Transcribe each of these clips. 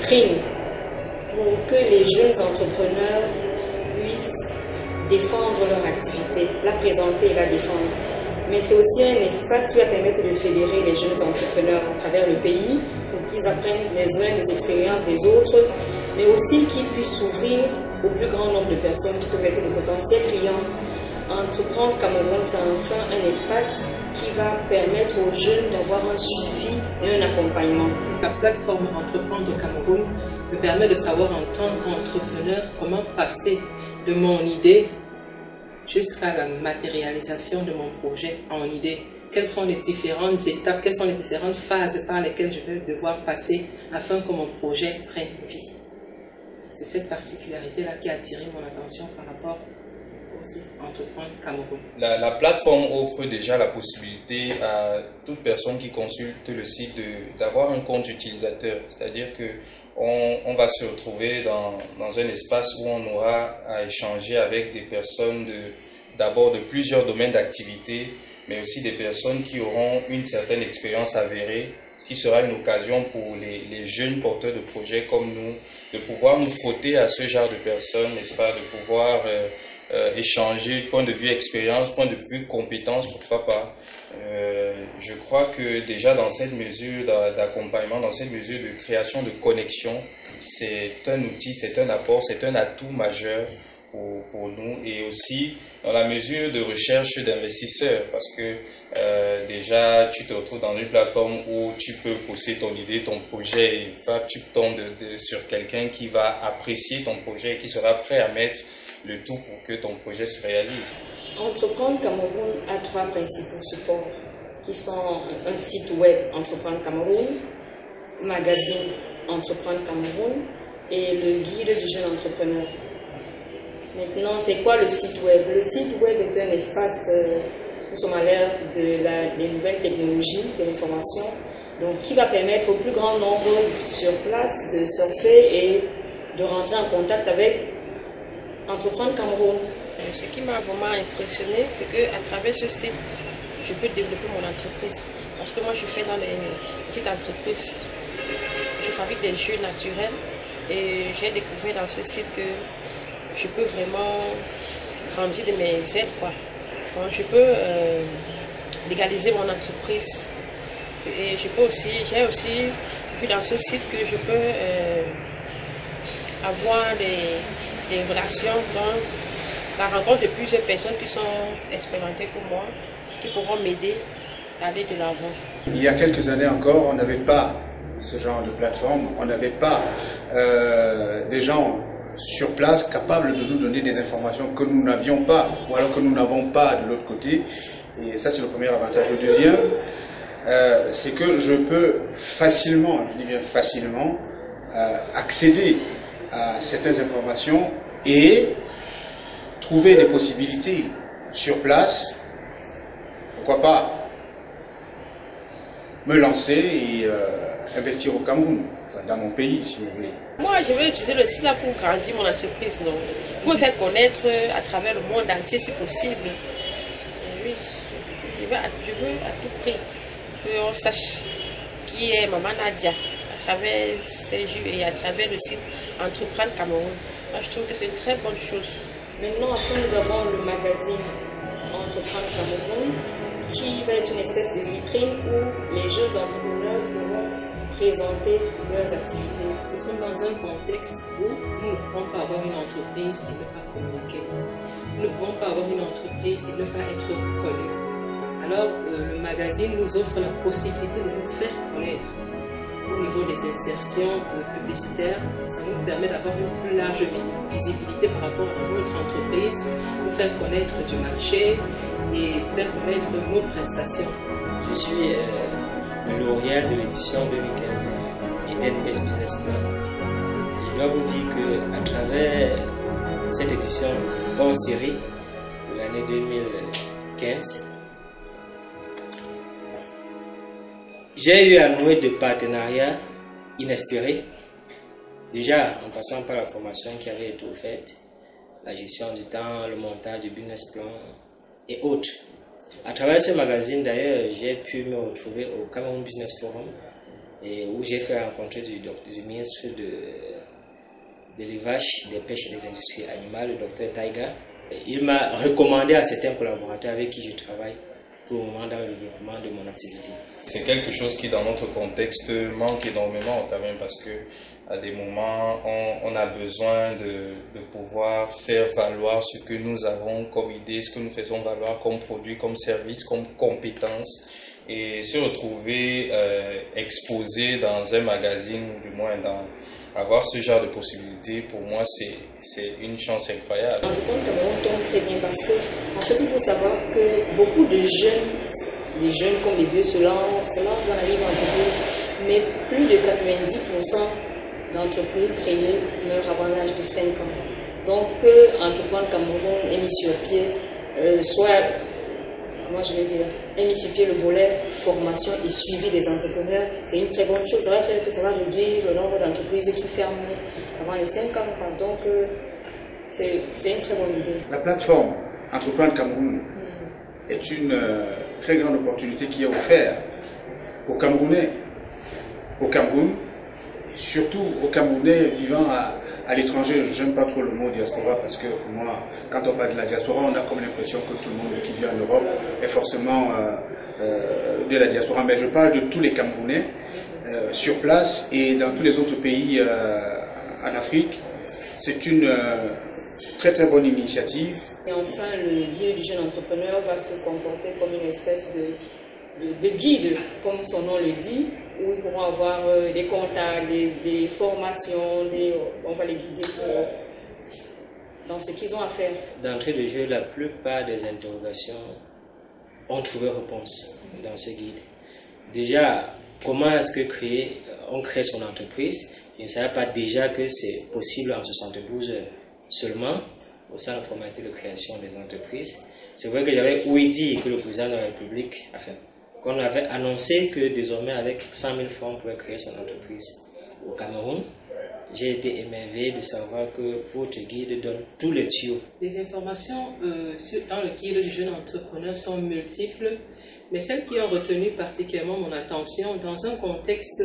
vitrine pour que les jeunes entrepreneurs puissent défendre leur activité, la présenter et la défendre. Mais c'est aussi un espace qui va permettre de fédérer les jeunes entrepreneurs à travers le pays pour qu'ils apprennent les uns des expériences des autres, mais aussi qu'ils puissent s'ouvrir au plus grand nombre de personnes qui peuvent être de potentiels clients. Entreprendre Cameroun, c'est enfin un espace qui va permettre aux jeunes d'avoir un suivi et un accompagnement. La plateforme Entreprendre Cameroun me permet de savoir en tant qu'entrepreneur comment passer de mon idée jusqu'à la matérialisation de mon projet en idée. Quelles sont les différentes étapes, quelles sont les différentes phases par lesquelles je vais devoir passer afin que mon projet prenne vie. C'est cette particularité-là qui a attiré mon attention par rapport au site Entreprendre Cameroun. La plateforme offre déjà la possibilité à toute personne qui consulte le site d'avoir un compte utilisateur. C'est-à-dire qu'on va se retrouver dans un espace où on aura à échanger avec des personnes d'abord de plusieurs domaines d'activité, mais aussi des personnes qui auront une certaine expérience avérée, qui sera une occasion pour les jeunes porteurs de projets comme nous, de pouvoir nous frotter à ce genre de personnes, n'est-ce pas, de pouvoir échanger point de vue expérience, point de vue compétence, pourquoi pas. Je crois que déjà dans cette mesure d'accompagnement, dans cette mesure de création de connexion, c'est un outil, c'est un apport, c'est un atout majeur pour nous, et aussi dans la mesure de recherche d'investisseurs, parce que déjà tu te retrouves dans une plateforme où tu peux pousser ton idée, ton projet, et tu tombes sur quelqu'un qui va apprécier ton projet et qui sera prêt à mettre le tout pour que ton projet se réalise. Entreprendre Cameroun a trois principaux supports qui sont un site web Entreprendre Cameroun, magazine Entreprendre Cameroun et le guide du jeune entrepreneur. Maintenant, c'est quoi le site web? Le site web est un espace, nous sommes à l'ère des nouvelles technologies de l'information, donc qui va permettre au plus grand nombre sur place de surfer et de rentrer en contact avec Entreprendre Cameroun. Ce qui m'a vraiment impressionné, c'est qu'à travers ce site, je peux développer mon entreprise. Parce que moi, je fais dans les petites entreprises. Je fabrique des jeux naturels et j'ai découvert dans ce site que je peux vraiment grandir de mes aides, quoi. Donc, je peux légaliser mon entreprise. Et j'ai aussi vu dans ce site que je peux avoir des relations, donc la rencontre de plusieurs personnes qui sont expérimentées comme moi, qui pourront m'aider à aller de l'avant. Il y a quelques années encore, on n'avait pas ce genre de plateforme, on n'avait pas des gens sur place capables de nous donner des informations que nous n'avions pas, ou alors que nous n'avons pas de l'autre côté. Et ça, c'est le premier avantage. Le deuxième, c'est que je peux facilement, je dis bien facilement, accéder à certaines informations et trouver des possibilités sur place. Pourquoi pas me lancer et investir au Cameroun, enfin dans mon pays, si vous voulez. Moi, je vais utiliser le site là pour grandir mon entreprise, donc pour me faire connaître à travers le monde entier si possible. Oui, je veux à tout prix qu'on sache qui est Maman Nadia à travers ces jeux et à travers le site Entreprendre Cameroun. Moi, je trouve que c'est une très bonne chose. Maintenant, après, nous avons le magazine Entreprendre Cameroun, qui va être une espèce de vitrine où les jeunes entrepreneurs pourront présenter leurs activités. Nous sommes dans un contexte où nous ne pouvons pas avoir une entreprise et ne pas communiquer. Nous ne pouvons pas avoir une entreprise et ne pas être connus. Alors, le magazine nous offre la possibilité de nous faire connaître. Au niveau des insertions publicitaires, ça nous permet d'avoir une plus large visibilité par rapport à notre entreprise, nous faire connaître du marché et faire connaître nos prestations. Je suis lauréat de l'édition 2015 EdenBest Business Plan. Je dois vous dire qu'à travers cette édition hors série de l'année 2015, j'ai eu à nouer de partenariats inespérés, déjà en passant par la formation qui avait été offerte, la gestion du temps, le montage du business plan et autres. À travers ce magazine d'ailleurs, j'ai pu me retrouver au Cameroun Business Forum et où j'ai fait rencontrer du ministre de l'élevage, des pêches et des industries animales, le docteur Taïga. Il m'a recommandé à certains collaborateurs avec qui je travaille pour le moment dans le développement de mon activité. C'est quelque chose qui dans notre contexte manque énormément quand même, parce que à des moments on a besoin de pouvoir faire valoir ce que nous avons comme idée, ce que nous faisons valoir comme produit, comme service, comme compétence, et se retrouver exposé dans un magazine, ou du moins avoir ce genre de possibilités, pour moi c'est une chance incroyable. En tout cas, Cameroun tombe très bien parce que en fait il faut savoir que beaucoup de jeunes comme les vieux se lancent dans la libre entreprise, mais plus de 90% d'entreprises créées meurent avant l'âge de 5 ans. Donc Entreprendre Cameroun est mis sur pied, est mis sur pied le volet formation et suivi des entrepreneurs. C'est une très bonne chose. Ça va faire que ça va réduire le nombre d'entreprises qui ferment avant les 5 ans. Donc, c'est une très bonne idée. La plateforme Entreprendre Cameroun est une très grande opportunité qui est offerte aux Camerounais, au Cameroun, surtout aux Camerounais vivant à l'étranger. Je n'aime pas trop le mot diaspora parce que pour moi, quand on parle de la diaspora, on a comme l'impression que tout le monde qui vit en Europe est forcément de la diaspora. Mais je parle de tous les Camerounais sur place et dans tous les autres pays en Afrique. C'est une très très bonne initiative. Et enfin, le guide du jeune entrepreneur va se comporter comme une espèce de guide, comme son nom le dit, où ils pourront avoir des contacts, des formations, on va les guider dans ce qu'ils ont à faire. D'entrée de jeu, la plupart des interrogations ont trouvé réponse dans ce guide. Déjà, comment est-ce que on crée son entreprise? Je ne savais pas déjà que c'est possible en 72 heures seulement au sein de la formalité de création des entreprises. C'est vrai que j'avais ouï dire que le président de la République, qu'on avait annoncé que désormais avec 100 000 francs on pouvait créer son entreprise au Cameroun. J'ai été émerveillé de savoir que votre guide donne tous les tuyaux. Les informations dans le guide du jeune entrepreneur sont multiples, mais celles qui ont retenu particulièrement mon attention dans un contexte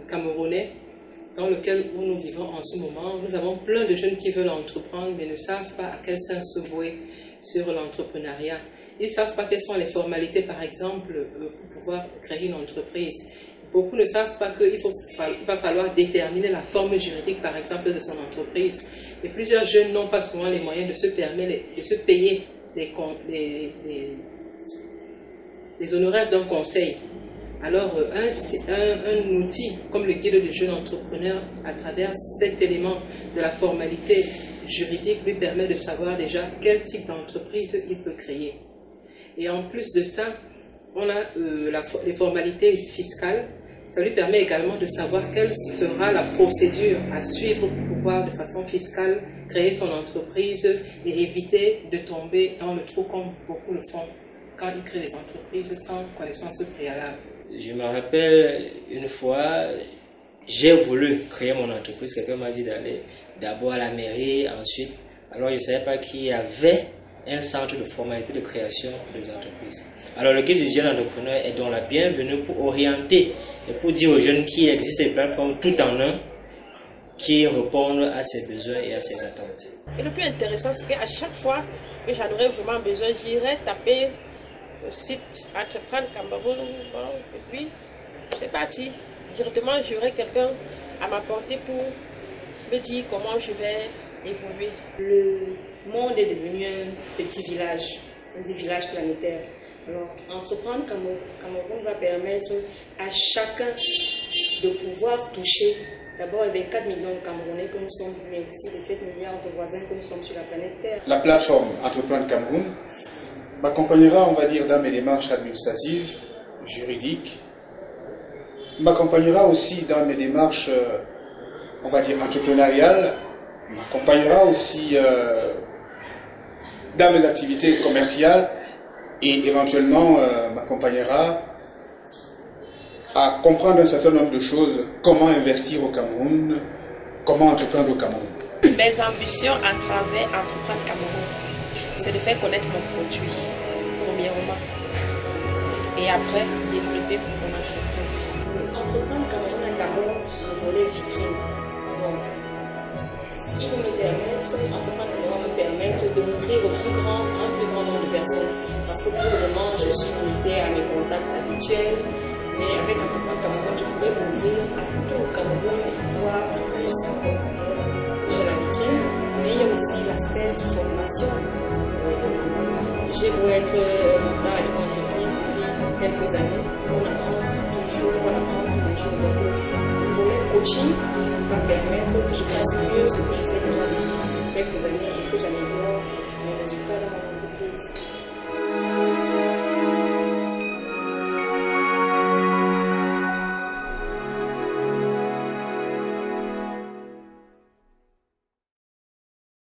camerounais dans lequel nous vivons en ce moment. Nous avons plein de jeunes qui veulent entreprendre mais ne savent pas à quel sens se vouer sur l'entrepreneuriat. Ils ne savent pas quelles sont les formalités, par exemple, pour pouvoir créer une entreprise. Beaucoup ne savent pas qu'il va falloir déterminer la forme juridique, par exemple, de son entreprise. Et plusieurs jeunes n'ont pas souvent les moyens de se permettre de se payer les honoraires d'un conseil. Alors, un outil comme le guide du jeune entrepreneur, à travers cet élément de la formalité juridique, lui permet de savoir déjà quel type d'entreprise il peut créer. Et en plus de ça, on a les formalités fiscales. Ça lui permet également de savoir quelle sera la procédure à suivre pour pouvoir de façon fiscale créer son entreprise et éviter de tomber dans le trou comme beaucoup le font quand ils créent des entreprises sans connaissance préalable. Je me rappelle une fois, j'ai voulu créer mon entreprise. Quelqu'un m'a dit d'aller d'abord à la mairie, ensuite. Alors je ne savais pas qu'il y avait un centre de formalité de création des entreprises. Alors le guide du jeune entrepreneur est donc la bienvenue pour orienter et pour dire aux jeunes qu'il existe des plateformes tout en un qui répondent à ses besoins et à ses attentes. Et le plus intéressant, c'est qu'à chaque fois que j'en aurais vraiment besoin, j'irais taper le site Entreprendre Cameroun, et puis c'est parti. Directement, j'aurai quelqu'un à m'apporter pour me dire comment je vais évoluer. Le monde est devenu un petit village planétaire. Alors, Entreprendre Cameroun va permettre à chacun de pouvoir toucher d'abord les 24 millions de Camerounais que nous sommes, mais aussi les 7 milliards de voisins que nous sommes sur la planète Terre. La plateforme Entreprendre Cameroun m'accompagnera, on va dire, dans mes démarches administratives, juridiques, m'accompagnera aussi dans mes démarches, on va dire, entrepreneuriales, m'accompagnera aussi dans mes activités commerciales et éventuellement m'accompagnera à comprendre un certain nombre de choses, comment investir au Cameroun, comment entreprendre au Cameroun. Mes ambitions à travers Entreprendre Cameroun, c'est de faire connaître mon produit, premièrement, et après développer mon entreprise. Entreprendre Cameroun a d'abord le volet vitrine. Donc, il va me permettre, Entreprendre Cameroun va me permettre de m'ouvrir un plus grand nombre de personnes. Parce que pour le moment, je suis limitée à mes contacts habituels. Mais avec Entreprendre Cameroun, je pourrais m'ouvrir à tout le Cameroun et voir plus. J'ai la vitrine, mais il y a aussi l'aspect formation. J'ai beau être dans une entreprise depuis quelques années, on apprend toujours, on apprend tous les jours. Donc, le volet coaching va permettre que je fasse mieux ce que je fais déjà depuis quelques années et que j'améliore